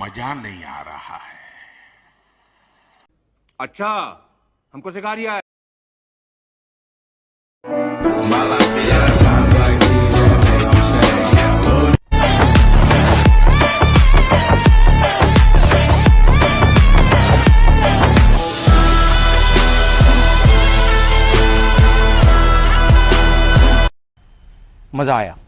मजा नहीं आ रहा है। अच्छा, हमको सिखा रिया है। मजा आया।